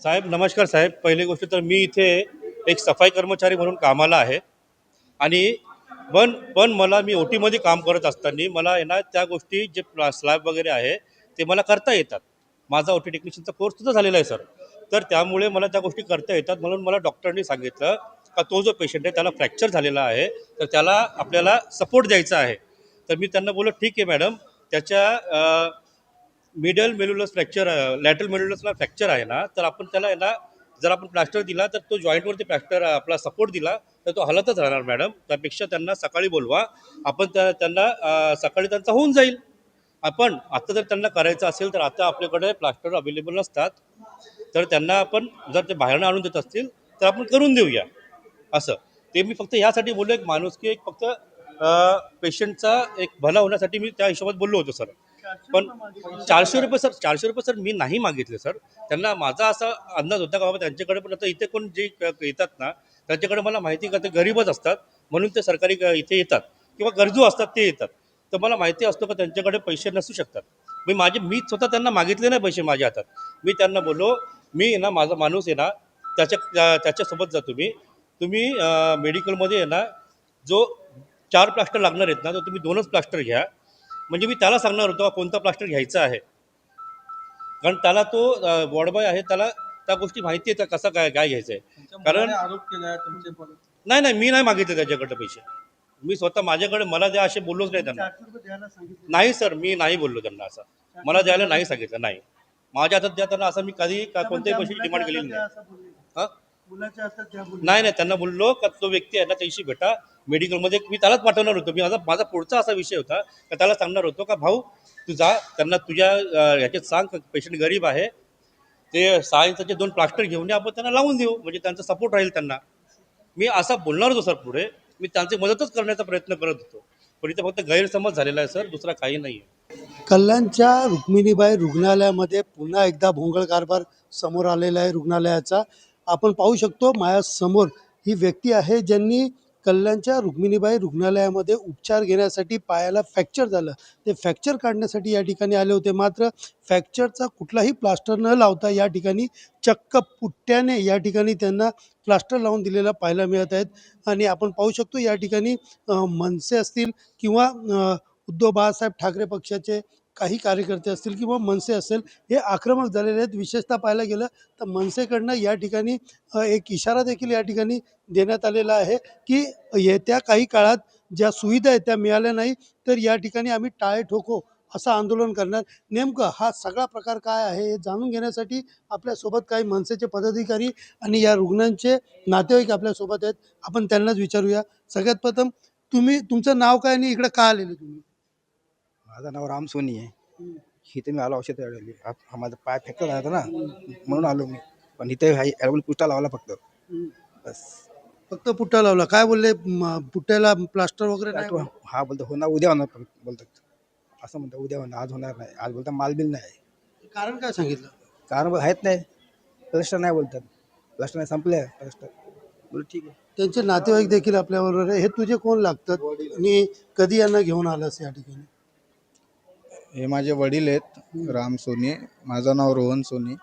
साहेब नमस्कार साहेब. पहिली गोष्ट तर मी इथे एक सफाई कर्मचारी म्हणून कामाला आहे आणि पण मला मी ओटीमध्ये काम करत असताना मला आहे ना त्या गोष्टी जे स्लॅब वगैरे आहे ते मला करता येतात. माझा ओटी टेक्निशियनचा कोर्स सुद्धा झालेला आहे सर. तर त्यामुळे मला त्या गोष्टी करता येतात म्हणून मला डॉक्टरांनी सांगितलं का तो जो पेशंट आहे त्याला फ्रॅक्चर झालेला आहे तर त्याला आपल्याला सपोर्ट द्यायचा आहे. तर मी त्यांना बोललो ठीक आहे मॅडम. त्याच्या मिडल मेल्युलस फ्रॅक्चर लॅटरल मेल्युलसला फ्रॅक्चर आहे ना तर आपण त्याला आहे ना जर आपण प्लास्टर दिला तर तो जॉईंटवरती प्लास्टर आपला सपोर्ट दिला तर तो हलतच राहणार मॅडम. त्यापेक्षा त्यांना सकाळी बोलवा. आपण त्यांना सकाळी त्यांचा होऊन जाईल. आपण आता जर त्यांना करायचं असेल तर आता आपल्याकडे प्लास्टर अवेलेबल नसतात. तर त्यांना आपण जर ते बाहेरनं आणून देत असतील तर आपण करून देऊया असं. ते मी फक्त यासाठी बोललो एक माणूस की एक फक्त पेशंटचा एक भला होण्यासाठी मी त्या हिशोबात बोललो होतो सर. पण 400 रुपये सर, 400 रुपये सर मी नाही मागितले सर. त्यांना माझा असा अंदाज होता का बाबा त्यांच्याकडे पण आता इथे कोण जे येतात ना त्यांच्याकडे मला माहिती का ते गरीबच असतात म्हणून ते सरकारी इथे येतात किंवा गरजू असतात ते येतात. तर मला माहिती असतो का त्यांच्याकडे पैसे नसू शकतात. मी स्वतः त्यांना मागितले नाही पैसे माझ्या हातात. मी त्यांना बोललो मी आहे ना माझा माणूस आहे ना त्याच्यासोबत जा तुम्ही. तुम्ही मेडिकलमध्ये आहे ना जो 4 प्लास्टर लागणार आहेत ना तर तुम्ही 2च प्लास्टर घ्या. म्हणजे मी त्याला सांगणार होतो कोणता प्लास्टर घ्यायचा आहे. कारण त्याला तो वॉर्ड बॉय आहे त्याला त्या गोष्टी माहिती आहेत कसं काय काय घ्यायचं आहे. कारण आरोप केला तुमचे पण नाही मी नाही मागितले त्याच्याकडे पैसे. मी स्वतः माझ्याकडे मला द्या असे बोललोच नाही त्यांना. 400 रुपये द्यायला सांगितले. नाही सर मी नाही बोललो त्यांना असं. मला द्यायला नाही सांगितलं नाही. माझ्या हातात द्या त्यांना असं मी कधी कोणत्याही पैशाची डिमांड केलेली नाही. हां मुलाच्या हातात द्या बोलले. नाही त्यांना बोललो का तो व्यक्ती आहे ना त्याशी भेटा मेडिकलमध्ये. मी त्यालाच पाठवणार होतो. माझा पुढचा असा विषय होता का त्याला सांगणार होतो का भाऊ तू जा त्यांना तुझ्या ह्याच्यात सांग पेशंट गरीब आहे. ते 6 इंचाचे 2 प्लास्टर घेऊन ये आपण त्यांना लावून देऊ म्हणजे त्यांचा सपोर्ट राहील त्यांना. मी असा बोलणार होतो सर पुढे. मी त्यांची मदतच करण्याचा प्रयत्न करत होतो. पण इथे फक्त गैरसमज झालेला आहे सर दुसरा काही नाही आहे. कल्याणच्या रुक्मिणीबाई रुग्णालयामध्ये पुन्हा एकदा भोंगळ कारभार समोर आलेला आहे रुग्णालयाचा. आपण पाहू शकतो माझ्यासमोर ही व्यक्ती आहे ज्यांनी कल्याणच्या रुक्मिणीबाई रुग्णालयामध्ये उपचार घेण्यासाठी पायाला फ्रॅक्चर झालं. ते फ्रॅक्चर काढण्यासाठी या ठिकाणी आले होते. मात्र फ्रॅक्चरचा कुठलाही प्लास्टर न लावता या ठिकाणी चक्क पुट्ट्याने या ठिकाणी त्यांना प्लास्टर लावून दिलेला पाहायला मिळत आहेत. आणि आपण पाहू शकतो या ठिकाणी मनसे असतील किंवा उद्धव बाळासाहेब ठाकरे पक्षाचे काही कार्यकर्ते असतील किंवा मनसे असेल हे आक्रमक झालेले आहेत. विशेषतः पाहायला गेलं तर मनसेकडनं या ठिकाणी एक इशारा देखील या ठिकाणी देण्यात आलेला आहे की येत्या काही काळात ज्या सुविधा आहेत त्या मिळाल्या नाही तर या ठिकाणी आम्ही टाळे ठोको असं आंदोलन करणार. नेमकं हा सगळा प्रकार काय आहे हे जाणून घेण्यासाठी आपल्यासोबत काही मनसेचे पदाधिकारी आणि या रुग्णांचे नातेवाईक आपल्यासोबत आहेत. आपण त्यांनाच विचारूया. सगळ्यात प्रथम तुमचं नाव काय आणि इकडे का आलेले तुम्ही? माझं नाव राम सोनी आहे. इथे मी आलो औषध माझा पाय फ्रॅक्चर झाला होता ना म्हणून आलो मी. पण इथे ॲडवल पुष्टा लावला फक्त बस. फक्त पुट्टा लावला. काय बोलले पुट्ट्याला प्लास्टर वगैरे नाही? हा बोलतो होणार उद्या होणार बोलतात. असं म्हणतात उद्या होणार आज होणार नाही. आज बोलतात माल बिल नाही. कारण काय सांगितलं? कारण आहेत नाही प्लस्टर नाही बोलतात. प्लस्टर नाही संपले प्लस्टर. बोल ठीक आहे. त्यांचे नातेवाईक देखील आपल्याबरोबर आहे. हे तुझे कोण लागतात आणि कधी यांना घेऊन आलास या ठिकाणी? हे माझे वडील आहेत राम सोनी. माझं नाव रोहन सोनी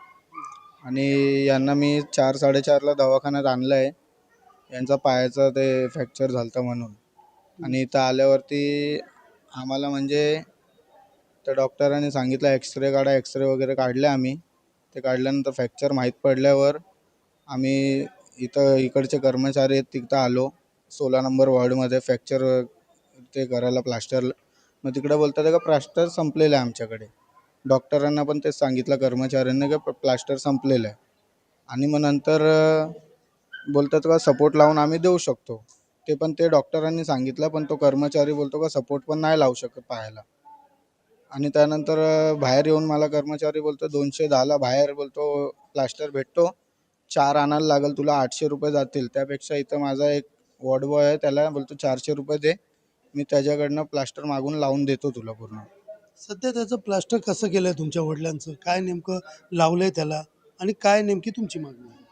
आणि यांना मी 4-4:30ला दवाखान्यात आणलं आहे. यांचा पायाचं ते फ्रॅक्चर झालं होतं म्हणून. आणि इथं आल्यावरती आम्हाला म्हणजे त्या डॉक्टरांनी सांगितलं एक्सरे काढा. एक्सरे वगैरे काढले आम्ही. ते काढल्यानंतर फ्रॅक्चर माहीत पडल्यावर आम्ही इकडचे कर्मचारी आहेत तिथं आलो. 16 नंबर वॉर्डमध्ये फ्रॅक्चर ते करायला प्लास्टर. मग तिकडे बोलतात का प्लास्टर संपलेलं आहे आमच्याकडे. डॉक्टरांना पण तेच सांगितलं कर्मचाऱ्यांना की प्लास्टर संपलेलं आहे. आणि मग नंतर बोलतात का सपोर्ट लावून आम्ही देऊ शकतो. ते डॉक्टरांनी सांगितलं पण तो कर्मचारी बोलतो का सपोर्ट पण नाही लावू शकत पायाला. आणि त्यानंतर बाहेर येऊन मला कर्मचारी बोलतो 210ला बाहेर बोलतो प्लास्टर भेटतो. 4 आणायला लागेल तुला 800 रुपये जातील. त्यापेक्षा इथं माझा एक वॉर्ड बॉय आहे त्याला बोलतो 400 रुपये दे. मी त्याच्याकडनं प्लास्टर मागून लावून देतो तुला पूर्ण. सध्या त्याचं प्लास्टर कसं केलं आहे तुमच्या वडिलांचं? काय नेमकं लावलं आहे त्याला आणि काय नेमकी तुमची मागणी आहे?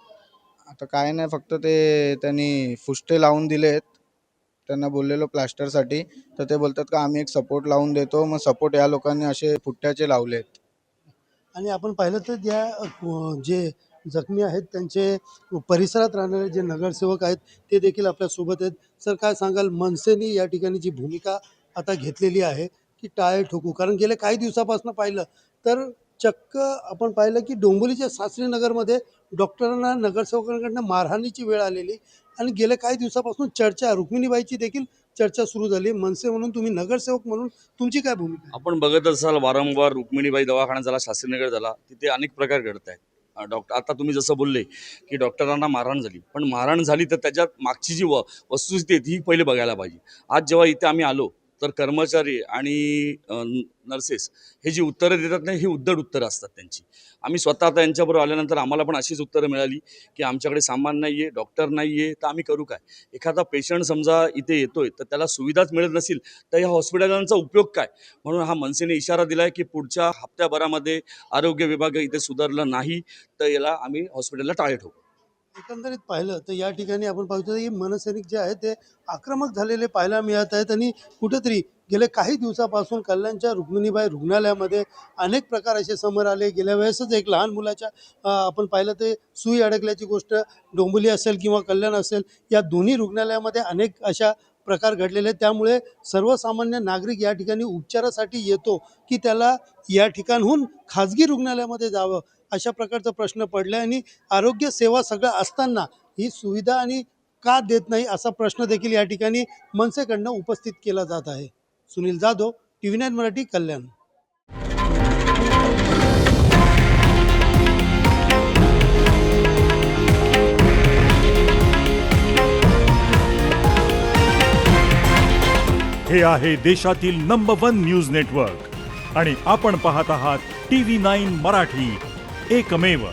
आता काय नाही फक्त ते त्यांनी फुष्टे लावून दिलेत. त्यांना बोललेलो प्लास्टरसाठी तर ते बोलतात का आम्ही एक सपोर्ट लावून देतो. मग सपोर्ट या लोकांनी असे पुट्ट्याचे लावलेत. आणि आपण पाहिलं तर जे जखमी आहेत त्यांचे परिसरात राहणारे जे नगरसेवक आहेत ते देखील आपल्यासोबत आहेत. सर, काय सांगाल, मनसेनी या ठिकाणी जी भूमिका आता घेतलेली आहे की टाळे ठोकू, कारण गेल्या काही दिवसापासून पाहिलं तर चक्क आपण पाहिलं की डोंबिवलीच्या शास्त्रीनगरमध्ये डॉक्टरांना नगरसेवकांकडनं मारहाणीची वेळ आलेली आणि गेल्या काही दिवसापासून चर्चा रुक्मिणीबाईची देखील चर्चा सुरू झाली. मनसे म्हणून तुम्ही नगरसेवक म्हणून तुमची काय भूमिका आहे? आपण बघत असाल वारंवार रुक्मिणीबाई दवाखाना झाला, शास्त्रीनगर झाला, तिथे अनेक प्रकार घडत आहेत. डॉक्टर आता तुम्ही जसं बोलले की डॉक्टरांना मारहाण झाली, पण मारहाण झाली तर त्याच्यात मागची जी वस्तुस्थिती आहे ती पहिले बघायला पाहिजे. आज जेव्हा इथे आम्ही आलो तर कर्मचारी आणि नर्सेस हे जी उत्तरं देतात नाही, ही उद्धट उत्तरं असतात त्यांची. आम्ही स्वतः आता यांच्याबरोबर आल्यानंतर आम्हाला पण अशीच उत्तरं मिळाली की आमच्याकडे सामान नाही आहे, डॉक्टर नाही आहे, तर आम्ही करू काय? एखादा पेशंट समजा इथे येतोय तर त्याला सुविधाच मिळत नसेल तर या हॉस्पिटलांचा उपयोग काय? म्हणून हा मनसेने इशारा दिला आहे की पुढच्या हप्त्याभरामध्ये आरोग्य विभाग इथे सुधारलं नाही तर याला आम्ही हॉस्पिटलला टाळे ठोकू. एकंदरीत पाहिलं तर या ठिकाणी आपण पाहतो की मनसैनिक जे आहेत ते आक्रमक झालेले पाहायला मिळत आहेत आणि कुठेतरी गेले काही दिवसापासून कल्याणच्या रुक्मिणीबाई रुग्णालयामध्ये अनेक प्रकार असे समोर आले. गेल्या वेळेसच एक लहान मुलाच्या आपण पाहिलं ते सुई अडकल्याची गोष्ट डोंबिवली असेल किंवा कल्याण असेल, या दोन्ही रुग्णालयामध्ये अनेक अशा प्रकार घडलेले आहेत. त्यामुळे सर्वसामान्य नागरिक या ठिकाणी उपचारासाठी येतो की त्याला या ठिकाणहून खाजगी रुग्णालयामध्ये जावं, अशा प्रकारचा प्रश्न पडला आणि आरोग्य सेवा सगळं असताना ही सुविधा आणि का देत नाही असा प्रश्न देखील या ठिकाणी मनसेकडनं उपस्थित केला जात आहे. सुनील जाधव, TV9 मराठी, कल्याण. हे आहे देशातील नंबर 1 न्यूज नेटवर्क आणि आपण पाहत आहात TV9 मराठी, एकमेव.